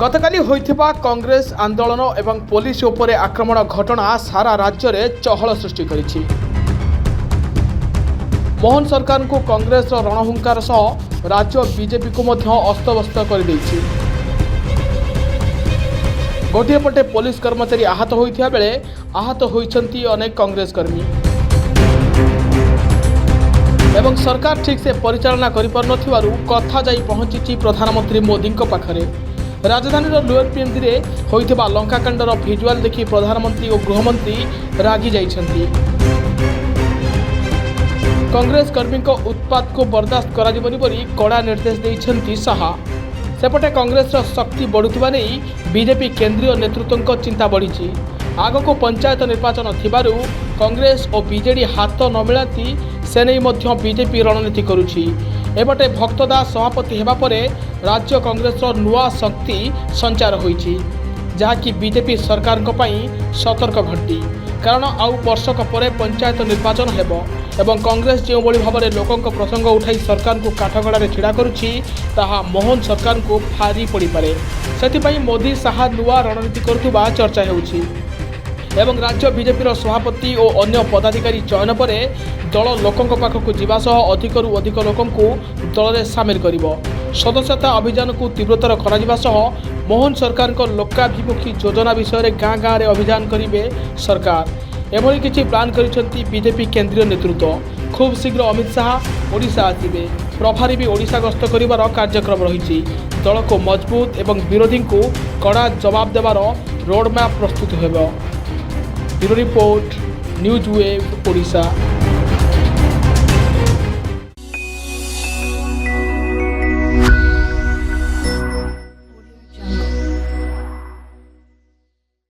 गतकाली होइथिबा कांग्रेस आंदोलन एवं पुलिस उपरे आक्रमण घटना सारा राज्य में चहल सृष्टि करिछि। मोहन सरकार को कांग्रेस रणहुंकार सह राज्य बीजेपी को मध्य अस्तव्यस्त कर देछि। गोटे पटे पुलिस कर्मचारी आहत होइथिया बेले आहत होइछंती अनेक कांग्रेस कर्मी एवं सरकार ठीक से परिचालना करि पर नथिवारु कथा जाई पहुंची प्रधानमंत्री मोदी पाखरे। राजधानी लोअर पीएमजी रे होइथिबा लंकाकांडर भिजुआल देखि प्रधानमंत्री और गृहमंत्री रागी जाइछंती। कांग्रेस कर्मी को उत्पात को बर्दाश्त करा जिबनि बोली कड़ा निर्देश दैछंती साहा। सेपटे कांग्रेस शक्ति बढ़ुथिबा नै बीजेपी केंद्रीय नेतृत्व चिंता बढ़ी। आग को पंचायत निर्वाचन थिबारु कांग्रेस और बीजेडी हाथ न मिलाती से नहीं मध्य बीजेपी रणनीति करुछि। एपटे भक्तदास सभापति हेबा परे राज्य कांग्रेस नुआ शक्ति संचार होइछि, जहाँकि बीजेपी सरकार को पई सतर्क घंटी। कारण आउ वर्षक परे पंचायत निर्वाचन हेबो एवं कांग्रेस जो बड़ी भाव में लोकों प्रसंग उठाई सरकार को काठगड़ारे छिड़ा करुछि ताहा मोहन सरकार को भारी पड़ी पारे। सेथिपई मोदी साहा नुआ रणनीति करुवा चर्चा हेउछि एवं राज्य बीजेपी सभापति और अन्य पदाधिकारी चयन पर दल लोकों पाखक जीवा सह अधिकरू अधिक लोकों दल में सामिल करिवो। सदस्यता अभियान को तीव्रतर करा सह मोहन सरकार को लोकाभिमुखी योजना विषय में गाँ गाँव में अभियान करेंगे सरकार। एभली किछि प्लान करिसेंती बीजेपी केंद्रीय नेतृत्व। खूब शीघ्र अमित शाह ओडिशा आसिबे। प्रभारी भी ओडिशा गस्त करिवार कार्यक्रम रही। दल को मजबूत एवं विरोधी को कड़ा जवाब देवार रोडमैप प्रस्तुत होबो। Bureau report news wave Odisha.